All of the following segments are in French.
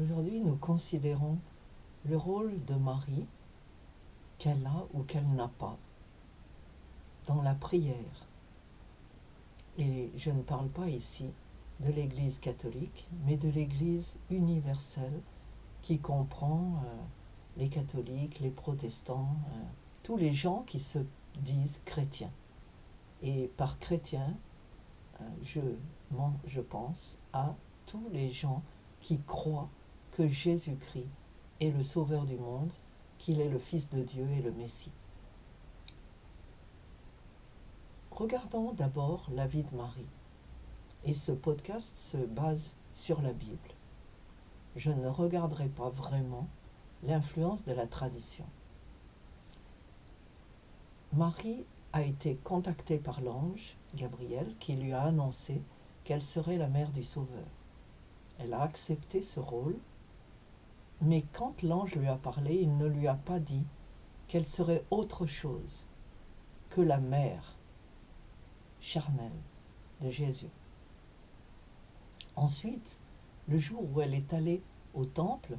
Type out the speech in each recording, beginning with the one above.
Aujourd'hui, nous considérons le rôle de Marie qu'elle a ou qu'elle n'a pas dans la prière. Et je ne parle pas ici de l'Église catholique, mais de l'Église universelle qui comprend les catholiques, les protestants, tous les gens qui se disent chrétiens. Et par chrétien, je pense à tous les gens qui croient que Jésus-Christ est le Sauveur du monde, qu'il est le Fils de Dieu et le Messie. Regardons d'abord la vie de Marie. Et ce podcast se base sur la Bible. Je ne regarderai pas vraiment l'influence de la tradition. Marie a été contactée par l'ange Gabriel qui lui a annoncé qu'elle serait la mère du Sauveur. Elle a accepté ce rôle, mais quand l'ange lui a parlé, il ne lui a pas dit qu'elle serait autre chose que la mère charnelle de Jésus. Ensuite, le jour où elle est allée au temple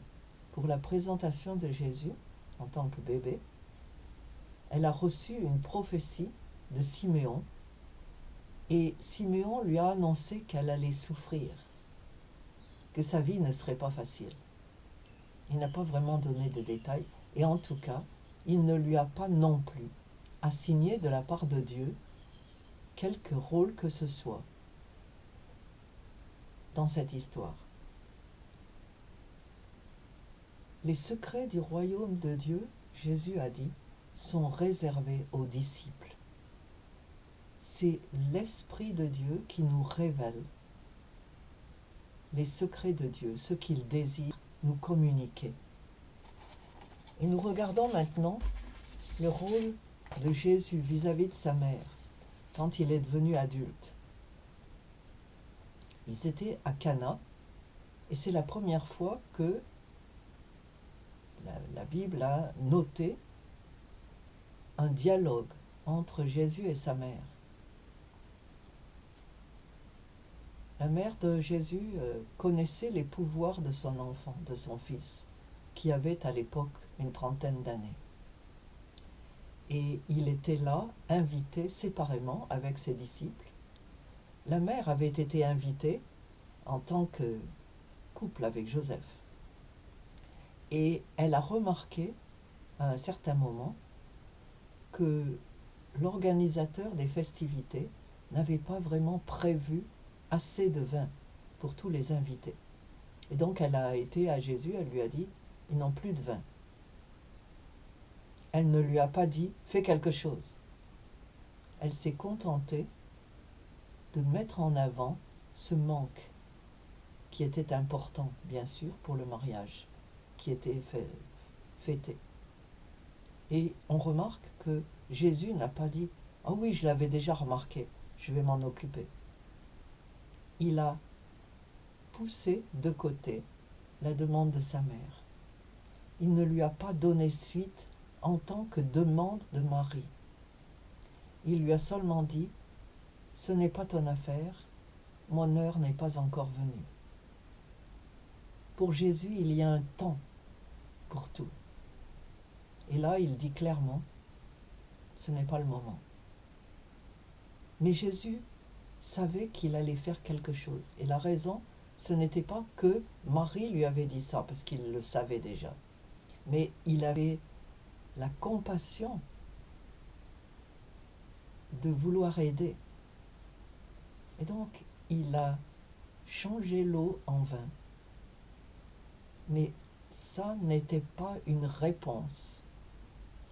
pour la présentation de Jésus en tant que bébé, elle a reçu une prophétie de Siméon et Siméon lui a annoncé qu'elle allait souffrir, que sa vie ne serait pas facile. Il n'a pas vraiment donné de détails et en tout cas, il ne lui a pas non plus assigné de la part de Dieu quelque rôle que ce soit dans cette histoire. Les secrets du royaume de Dieu, Jésus a dit, sont réservés aux disciples. C'est l'Esprit de Dieu qui nous révèle les secrets de Dieu, ce qu'il désire nous communiquer. Et nous regardons maintenant le rôle de Jésus vis-à-vis de sa mère quand il est devenu adulte. Ils étaient à Cana et c'est la première fois que la Bible a noté un dialogue entre Jésus et sa mère. La mère de Jésus connaissait les pouvoirs de son enfant, de son fils, qui avait à l'époque une trentaine d'années. Et il était là, invité séparément avec ses disciples. La mère avait été invitée en tant que couple avec Joseph. Et elle a remarqué à un certain moment que l'organisateur des festivités n'avait pas vraiment prévu assez de vin pour tous les invités. Et donc elle a été à Jésus, elle lui a dit, ils n'ont plus de vin. Elle ne lui a pas dit, fais quelque chose. Elle s'est contentée de mettre en avant ce manque qui était important, bien sûr, pour le mariage, qui était fêté. Et on remarque que Jésus n'a pas dit « Ah oui, je l'avais déjà remarqué, je vais m'en occuper ». Il a poussé de côté la demande de sa mère. Il ne lui a pas donné suite en tant que demande de Marie. Il lui a seulement dit « Ce n'est pas ton affaire, mon heure n'est pas encore venue ». Pour Jésus, il y a un temps pour tout. Et là, il dit clairement, ce n'est pas le moment. Mais Jésus savait qu'il allait faire quelque chose. Et la raison, ce n'était pas que Marie lui avait dit ça, parce qu'il le savait déjà. Mais il avait la compassion de vouloir aider. Et donc, il a changé l'eau en vin. Mais ça n'était pas une réponse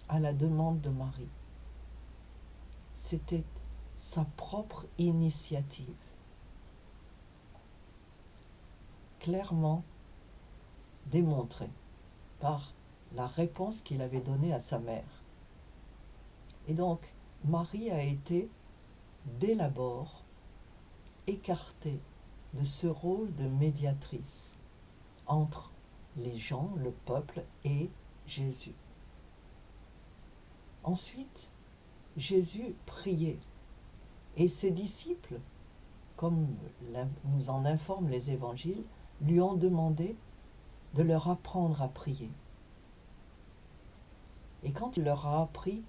à la demande de Marie. C'était sa propre initiative. Clairement démontrée par la réponse qu'il avait donnée à sa mère. Et donc, Marie a été, dès l'abord, écartée de ce rôle de médiatrice entre les gens, le peuple et Jésus. Ensuite, Jésus priait et ses disciples, comme nous en informent les évangiles, lui ont demandé de leur apprendre à prier. Et quand il leur a appris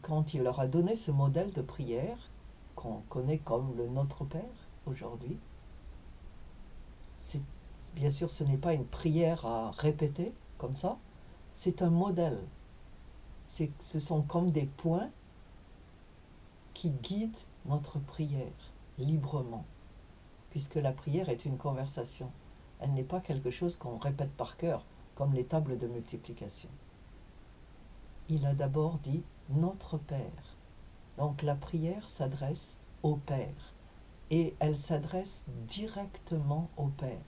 quand il leur a donné ce modèle de prière, qu'on connaît comme le Notre Père aujourd'hui, bien sûr ce n'est pas une prière à répéter comme ça, c'est un modèle. Ce sont comme des points qui guident notre prière librement, puisque la prière est une conversation. Elle n'est pas quelque chose qu'on répète par cœur, comme les tables de multiplication. Il a d'abord dit « Notre Père ». Donc la prière s'adresse au Père, et elle s'adresse directement au Père.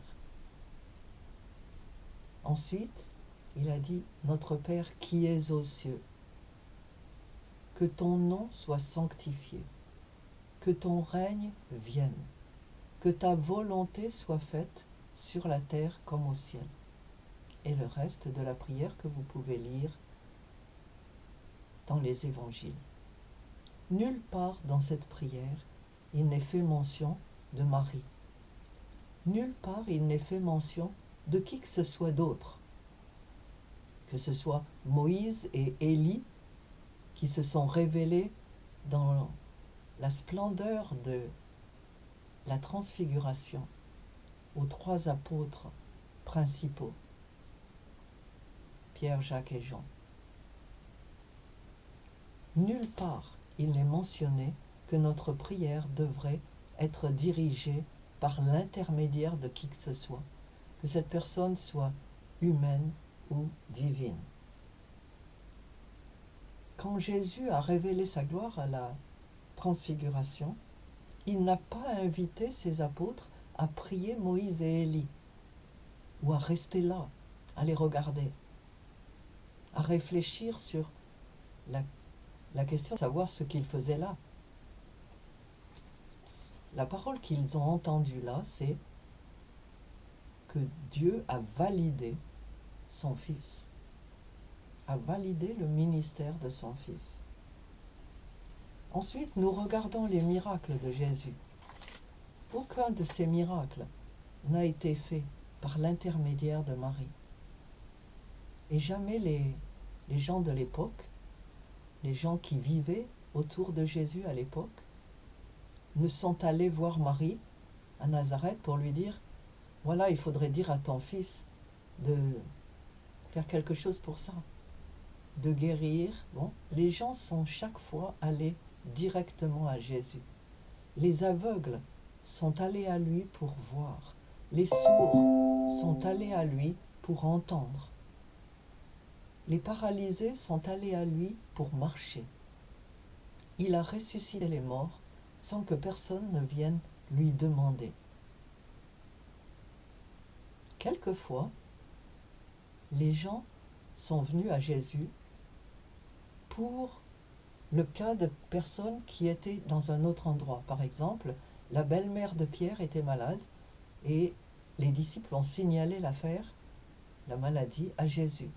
Ensuite, il a dit « Notre Père qui es aux cieux, que ton nom soit sanctifié, que ton règne vienne, que ta volonté soit faite sur la terre comme au ciel. » Et le reste de la prière que vous pouvez lire dans les évangiles. Nulle part dans cette prière, il n'est fait mention de Marie. Nulle part, il n'est fait mention de qui que ce soit d'autre. Que ce soit Moïse et Élie qui se sont révélés dans la splendeur de la transfiguration aux trois apôtres principaux, Pierre, Jacques et Jean. Nulle part il n'est mentionné que notre prière devrait être dirigée par l'intermédiaire de qui que ce soit, que cette personne soit humaine ou divine. Quand Jésus a révélé sa gloire à la transfiguration, il n'a pas invité ses apôtres à prier Moïse et Élie, ou à rester là, à les regarder, à réfléchir sur la question de savoir ce qu'ils faisaient là. La parole qu'ils ont entendue là, c'est que Dieu a validé son Fils, a validé le ministère de son Fils. Ensuite, nous regardons les miracles de Jésus. Aucun de ces miracles n'a été fait par l'intermédiaire de Marie. Et jamais les gens de l'époque, les gens qui vivaient autour de Jésus à l'époque, ne sont allés voir Marie à Nazareth pour lui dire « Voilà, il faudrait dire à ton fils de faire quelque chose pour ça, de guérir. » Bon, les gens sont chaque fois allés directement à Jésus. Les aveugles sont allés à lui pour voir. Les sourds sont allés à lui pour entendre. Les paralysés sont allés à lui pour marcher. Il a ressuscité les morts sans que personne ne vienne lui demander. Quelquefois, les gens sont venus à Jésus pour le cas de personnes qui étaient dans un autre endroit. Par exemple, la belle-mère de Pierre était malade et les disciples ont signalé l'affaire, la maladie, à Jésus.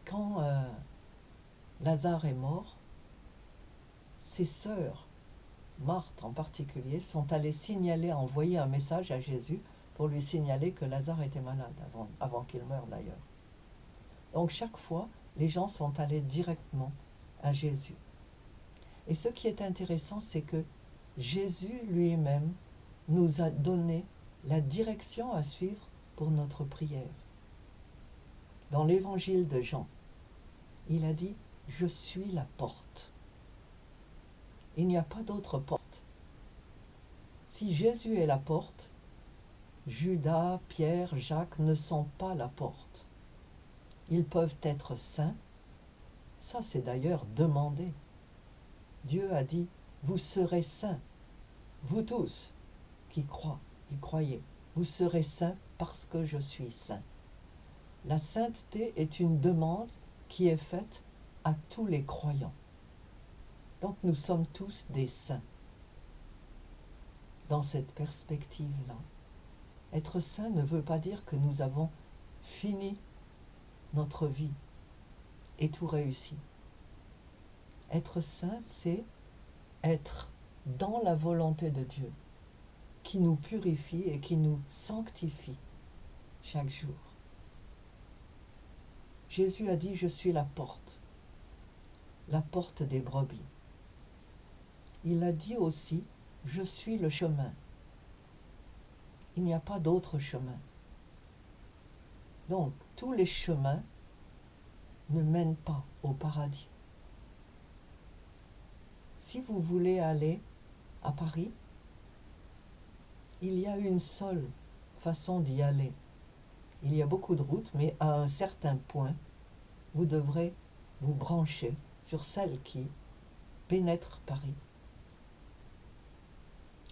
Quand Lazare est mort, ses sœurs, Marthe en particulier, sont allées envoyer un message à Jésus pour lui signaler que Lazare était malade, avant qu'il meure d'ailleurs. Donc chaque fois, les gens sont allés directement à Jésus. Et ce qui est intéressant, c'est que Jésus lui-même nous a donné la direction à suivre pour notre prière. Dans l'évangile de Jean, il a dit « Je suis la porte ». Il n'y a pas d'autre porte. Si Jésus est la porte, Judas, Pierre, Jacques ne sont pas la porte. Ils peuvent être saints. Ça, c'est d'ailleurs demandé. Dieu a dit « Vous serez saints, vous tous qui croyez. Vous serez saints parce que je suis saint. » La sainteté est une demande qui est faite à tous les croyants. Donc nous sommes tous des saints. Dans cette perspective-là, être saint ne veut pas dire que nous avons fini notre vie et tout réussi. Être saint, c'est être dans la volonté de Dieu, qui nous purifie et qui nous sanctifie chaque jour. Jésus a dit, je suis la porte des brebis. Il a dit aussi, je suis le chemin. Il n'y a pas d'autre chemin. Donc, tous les chemins ne mènent pas au paradis. Si vous voulez aller à Paris, il y a une seule façon d'y aller. Il y a beaucoup de routes, mais à un certain point, vous devrez vous brancher sur celle qui pénètre Paris.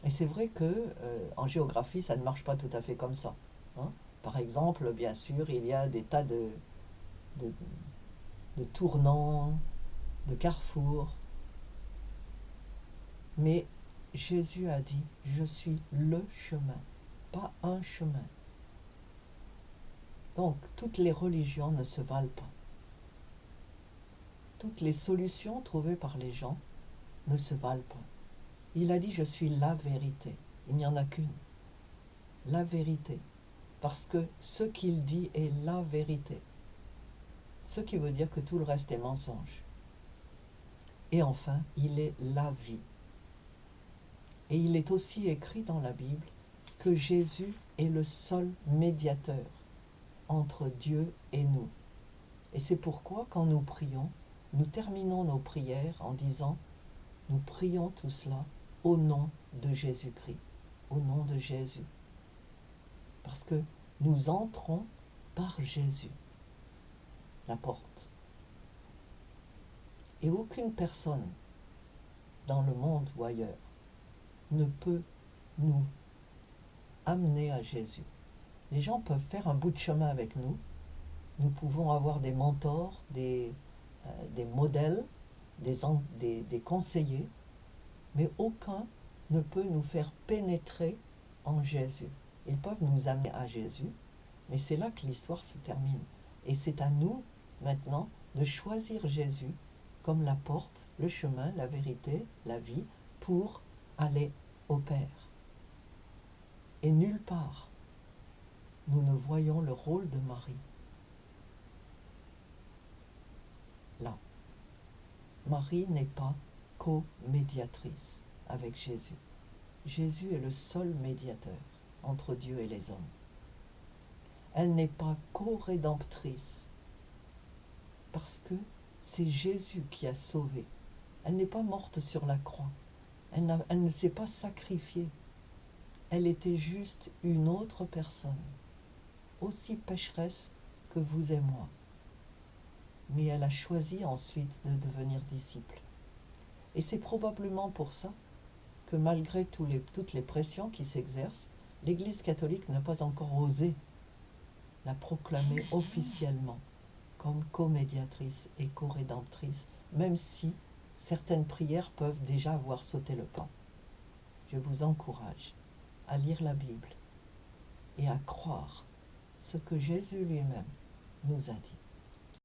Et c'est vrai que en géographie, ça ne marche pas tout à fait comme ça. Hein. Par exemple, bien sûr, il y a des tas de tournants, de carrefours. Mais Jésus a dit, je suis le chemin, pas un chemin. Donc, toutes les religions ne se valent pas. Toutes les solutions trouvées par les gens ne se valent pas. Il a dit, je suis la vérité. Il n'y en a qu'une. La vérité. Parce que ce qu'il dit est la vérité. Ce qui veut dire que tout le reste est mensonge. Et enfin, il est la vie. Et il est aussi écrit dans la Bible que Jésus est le seul médiateur entre Dieu et nous. Et c'est pourquoi, quand nous prions, nous terminons nos prières en disant « Nous prions tout cela au nom de Jésus-Christ, au nom de Jésus. » Parce que nous entrons par Jésus, la porte. Et aucune personne dans le monde ou ailleurs ne peut nous amener à Jésus. Les gens peuvent faire un bout de chemin avec nous. Nous pouvons avoir des mentors, des modèles, des conseillers, mais aucun ne peut nous faire pénétrer en Jésus. Ils peuvent nous amener à Jésus, mais c'est là que l'histoire se termine. Et c'est à nous, maintenant, de choisir Jésus comme la porte, le chemin, la vérité, la vie, pour aller au Père. Et nulle part, nous ne voyons le rôle de Marie. Là, Marie n'est pas co-médiatrice avec Jésus. Jésus est le seul médiateur entre Dieu et les hommes. Elle n'est pas co-rédemptrice parce que c'est Jésus qui a sauvé. Elle n'est pas morte sur la croix. Elle ne s'est pas sacrifiée. Elle était juste une autre personne, aussi pécheresse que vous et moi. Mais elle a choisi ensuite de devenir disciple. Et c'est probablement pour ça que malgré toutes les pressions qui s'exercent, l'Église catholique n'a pas encore osé la proclamer officiellement comme co-médiatrice et co-rédemptrice, même si certaines prières peuvent déjà avoir sauté le pas. Je vous encourage à lire la Bible et à croire ce que Jésus lui-même nous a dit.